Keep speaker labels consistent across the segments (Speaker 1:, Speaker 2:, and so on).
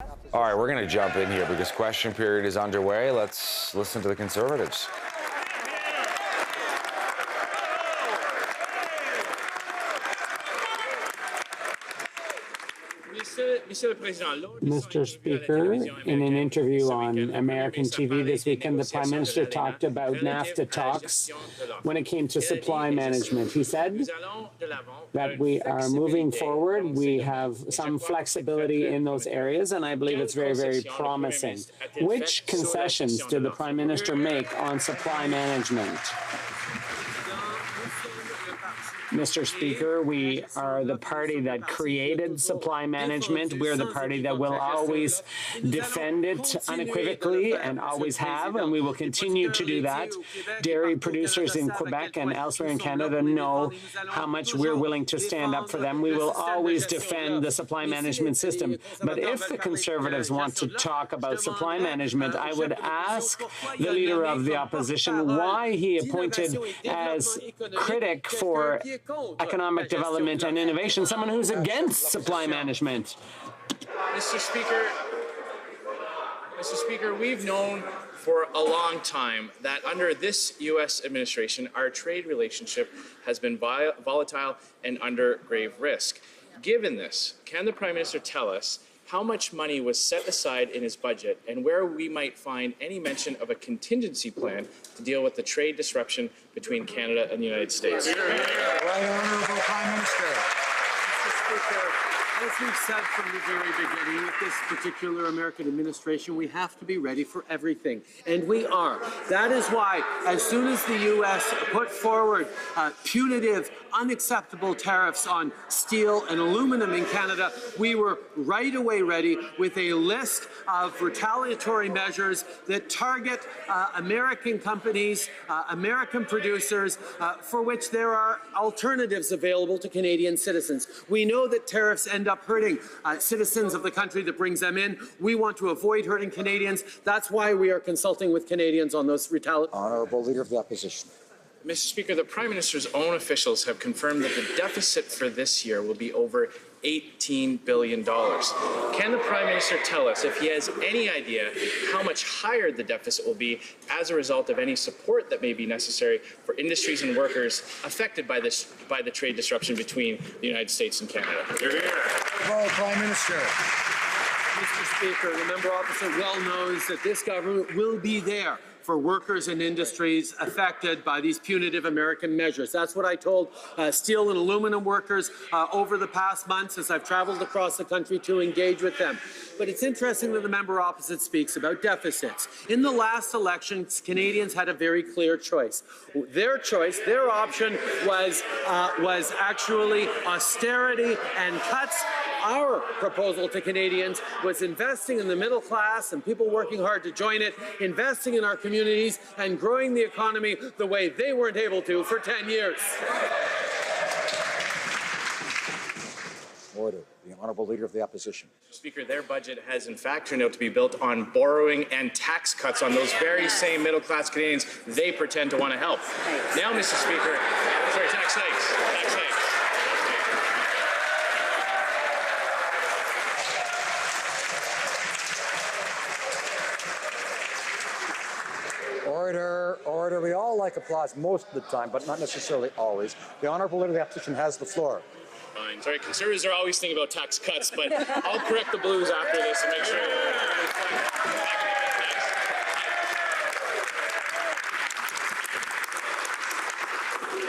Speaker 1: All right, we're going to jump in here because question period is underway. Let's listen to the Conservatives.
Speaker 2: Mr. Speaker, in an interview on American TV this weekend, the Prime Minister talked about NAFTA talks when it came to supply management. He said that we are moving forward. We have some flexibility in those areas, and I believe it's very, very promising. Which concessions did the Prime Minister make on supply management? Mr. Speaker, we are the party that created supply management. We're the party that will always defend it unequivocally and always have, and we will continue to do that. Dairy producers in Quebec and elsewhere in Canada know how much we're willing to stand up for them. We will always defend the supply management system. But if the Conservatives want to talk about supply management, I would ask the Leader of the Opposition why he appointed as critic for economic development and innovation someone who's against supply management.
Speaker 3: Mr. Speaker, we've known for a long time that under this U.S. administration, our trade relationship has been volatile and under grave risk. Given this, can the Prime Minister tell us how much money was set aside in his budget and where we might find any mention of a contingency plan to deal with the trade disruption between Canada and the United States?
Speaker 4: Right Honourable Prime Minister.
Speaker 5: Mr. Speaker, as we've said from the very beginning with this particular American administration, we have to be ready for everything, and we are. That is why, as soon as the U.S. put forward punitive, unacceptable tariffs on steel and aluminum in Canada, we were right away ready with a list of retaliatory measures that target American companies, American producers, for which there are alternatives available to Canadian citizens. We know that tariffs end up hurting citizens of the country that brings them in. We want to avoid hurting Canadians. That's why we are consulting with Canadians on those retaliatory.
Speaker 4: Honourable Leader of the Opposition.
Speaker 3: Mr. Speaker, the Prime Minister's own officials have confirmed that the deficit for this year will be over $18 billion. Can the Prime Minister tell us if he has any idea how much higher the deficit will be as a result of any support that may be necessary for industries and workers affected by the trade disruption between the United States and Canada?
Speaker 4: Honourable Prime Minister.
Speaker 5: Mr. Speaker, the member opposite well knows that this government will be there for workers and industries affected by these punitive American measures. That's what I told steel and aluminum workers over the past months as I've traveled across the country to engage with them. But it's interesting that the member opposite speaks about deficits. In the last election, Canadians had a very clear choice. Their choice, their option was actually austerity and cuts. Our proposal to Canadians was investing in the middle class and people working hard to join it, investing in our communities and growing the economy the way they weren't able to for 10 years.
Speaker 4: Order. The Honourable Leader of the Opposition.
Speaker 3: Speaker, their budget has in fact turned out to be built on borrowing and tax cuts on those very same middle-class Canadians they pretend to want to help. Now, Mr. Speaker, tax hikes.
Speaker 4: Order. We all like applause most of the time, but not necessarily always. The Honourable Leader of the Opposition has the floor.
Speaker 3: Fine. Sorry, Conservatives are always thinking about tax cuts, but I'll correct the Blues after this and make sure.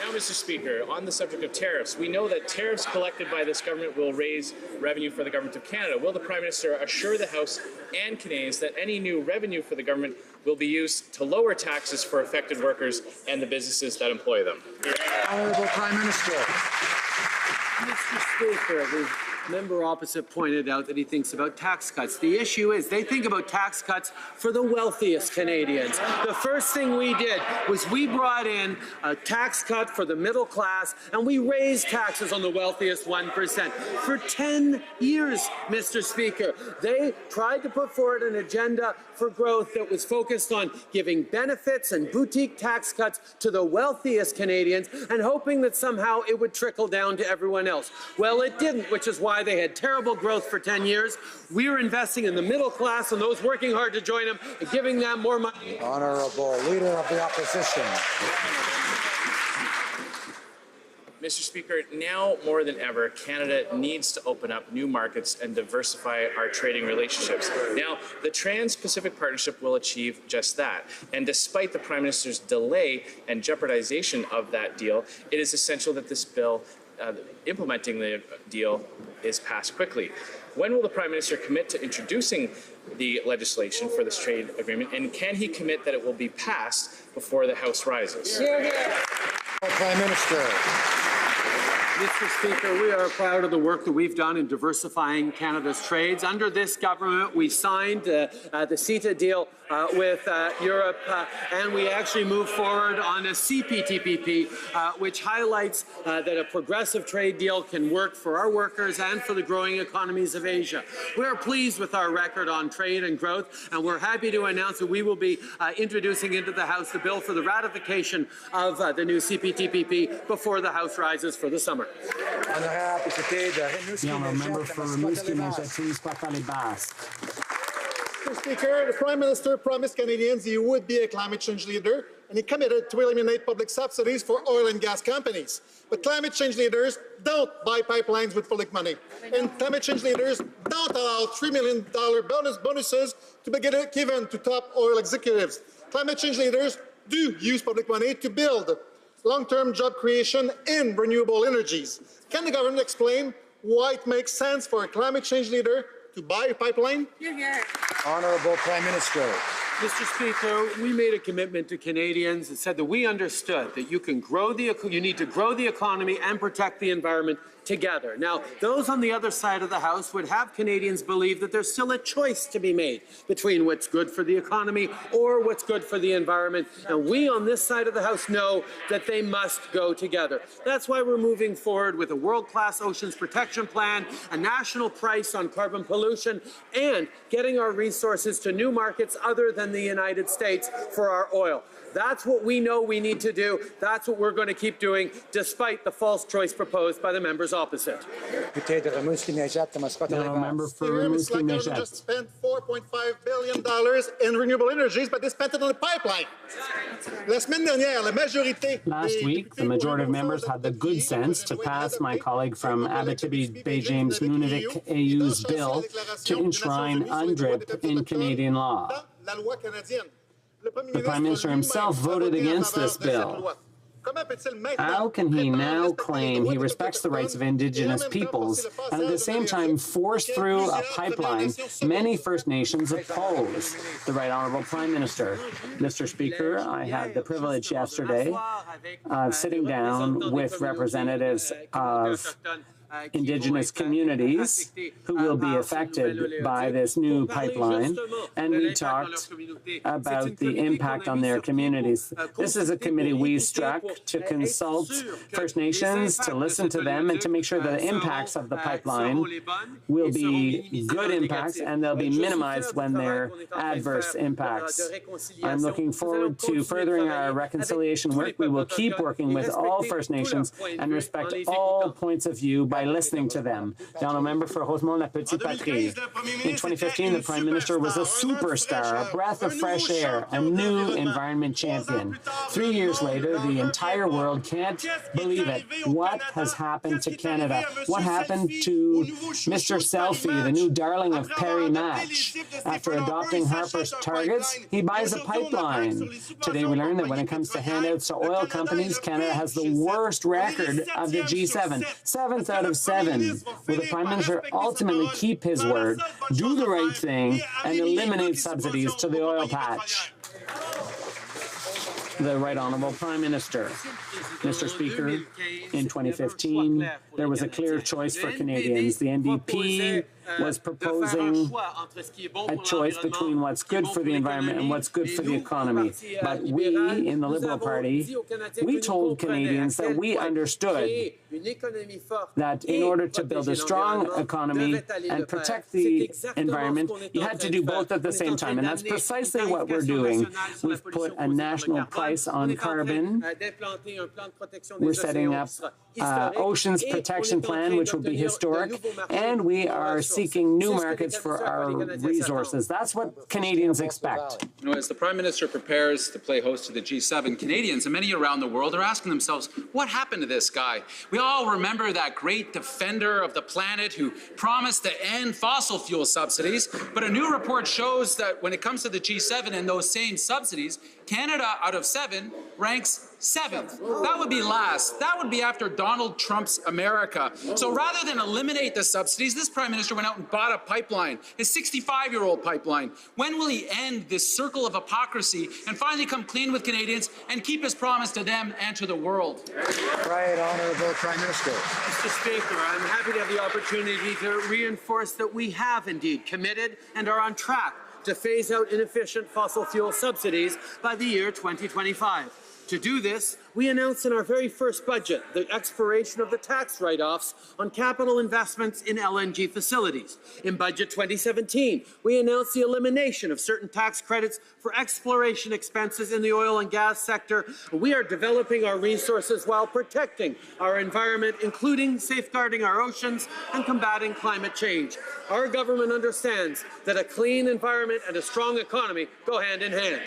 Speaker 3: Now, Mr. Speaker, on the subject of tariffs, we know that tariffs collected by this government will raise revenue for the Government of Canada. Will the Prime Minister assure the House and Canadians that any new revenue for the government will be used to lower taxes for affected workers and the businesses that employ them?
Speaker 4: Honourable Prime Minister.
Speaker 5: Mr. Speaker, the member opposite pointed out that he thinks about tax cuts. The issue is they think about tax cuts for the wealthiest Canadians. The first thing we did was we brought in a tax cut for the middle class and we raised taxes on the wealthiest 1%. For 10 years, Mr. Speaker, they tried to put forward an agenda for growth that was focused on giving benefits and boutique tax cuts to the wealthiest Canadians and hoping that somehow it would trickle down to everyone else. Well, it didn't, which is why why they had terrible growth for 10 years. We are investing in the middle class and those working hard to join them and giving them more money.
Speaker 4: Honourable Leader of the Opposition.
Speaker 3: Mr. Speaker, now more than ever, Canada needs to open up new markets and diversify our trading relationships. Now, the Trans-Pacific Partnership will achieve just that. And despite the Prime Minister's delay and jeopardization of that deal, it is essential that this bill, implementing the deal, is passed quickly. When will the Prime Minister commit to introducing the legislation for this trade agreement, and can he commit that it will be passed before the House rises?
Speaker 4: Prime Minister.
Speaker 5: Mr. Speaker, we are proud of the work that we've done in diversifying Canada's trades. Under this government, we signed the CETA deal with Europe, and we actually moved forward on a CPTPP, which highlights that a progressive trade deal can work for our workers and for the growing economies of Asia. We are pleased with our record on trade and growth, and we're happy to announce that we will be introducing into the House the bill for the ratification of the new CPTPP before the House rises for the summer.
Speaker 2: The honourable member for Rimouski-Manchester, please parler basque.
Speaker 6: Mr. Speaker, the Prime Minister promised Canadians he would be a climate change leader, and he committed to eliminate public subsidies for oil and gas companies. But climate change leaders don't buy pipelines with public money. And climate change leaders don't allow $3 million bonuses to be given to top oil executives. Climate change leaders do use public money to build long-term job creation in renewable energies. Can the government explain why it makes sense for a climate change leader to buy a pipeline?
Speaker 4: Honourable Prime Minister.
Speaker 5: Mr. Speaker, we made a commitment to Canadians that said that we understood that you need to grow the economy and protect the environment together. Now, those on the other side of the House would have Canadians believe that there's still a choice to be made between what's good for the economy or what's good for the environment. And we on this side of the House know that they must go together. That's why we're moving forward with a world-class oceans protection plan, a national price on carbon pollution, and getting our resources to new markets other than the United States for our oil. That's what we know we need to do. That's what we're going to keep doing, despite the false choice proposed by the members opposite.
Speaker 2: The member for Rimouski-Manchester
Speaker 6: just spent $4.5 billion in renewable energies, but they spent it on a pipeline.
Speaker 2: Last week, the majority of members had the good sense to pass my colleague from Abitibi-Bay-James Nunavik AU's bill to enshrine UNDRIP in Canadian law. The Prime Minister himself voted against this bill. How can he now claim he respects the rights of Indigenous peoples and at the same time force through a pipeline many First Nations oppose? The Right Honourable Prime Minister. Mr. Speaker, I had the privilege yesterday of sitting down with representatives of Indigenous communities who will be affected by this new pipeline, and we talked about the impact on their communities. This is a committee we struck to consult First Nations, to listen to them, and to make sure the impacts of the pipeline will be good impacts and they'll be minimized when they're adverse impacts. I'm looking forward to furthering our reconciliation work. We will keep working with all First Nations and respect all points of view by listening to them. The honourable member for Rosemont-la-Petite-Patrie. In 2015, the Prime Minister was a superstar, a breath of fresh air, a new environment champion. 3 years later, the entire world can't believe it. What has happened to Canada? What happened to Mr. Selfie, the new darling of Perry Match? After adopting Harper's targets, he buys a pipeline. Today we learned that when it comes to handouts to oil companies, Canada has the worst record of the G7. 7th out of 7. Will the Prime Minister ultimately keep his word, do the right thing, and eliminate subsidies to the oil patch? The Right Honourable Prime Minister. Mr. Speaker, in 2015, there was a clear choice for Canadians. The NDP was proposing a choice between what's good for the environment and what's good for the economy. But we, in the Liberal Party, we told Canadians that we understood that in order to build a strong economy and protect the environment, you had to do both at the same time. And that's precisely what we're doing. We've put a national price on carbon. We're setting up Oceans Protection Plan, which will be historic. And we are seeking new markets for our resources. That's what Canadians expect.
Speaker 7: You know, as the Prime Minister prepares to play host to the G7, Canadians and many around the world are asking themselves, what happened to this guy? We all remember that great defender of the planet who promised to end fossil fuel subsidies, but a new report shows that when it comes to the G7 and those same subsidies, Canada, out of 7, ranks 7th. That would be last. That would be after Donald Trump's America. So rather than eliminate the subsidies, this Prime Minister went out and bought a pipeline, a 65-year-old pipeline. When will he end this circle of hypocrisy and finally come clean with Canadians and keep his promise to them and to the world?
Speaker 4: Right, Honourable Prime Minister.
Speaker 5: Mr. Speaker, I'm happy to have the opportunity to reinforce that we have indeed committed and are on track to phase out inefficient fossil fuel subsidies by the year 2025. To do this, we announced in our very first budget the expiration of the tax write-offs on capital investments in LNG facilities. In Budget 2017, we announced the elimination of certain tax credits for exploration expenses in the oil and gas sector. We are developing our resources while protecting our environment, including safeguarding our oceans and combating climate change. Our government understands that a clean environment and a strong economy go hand in hand.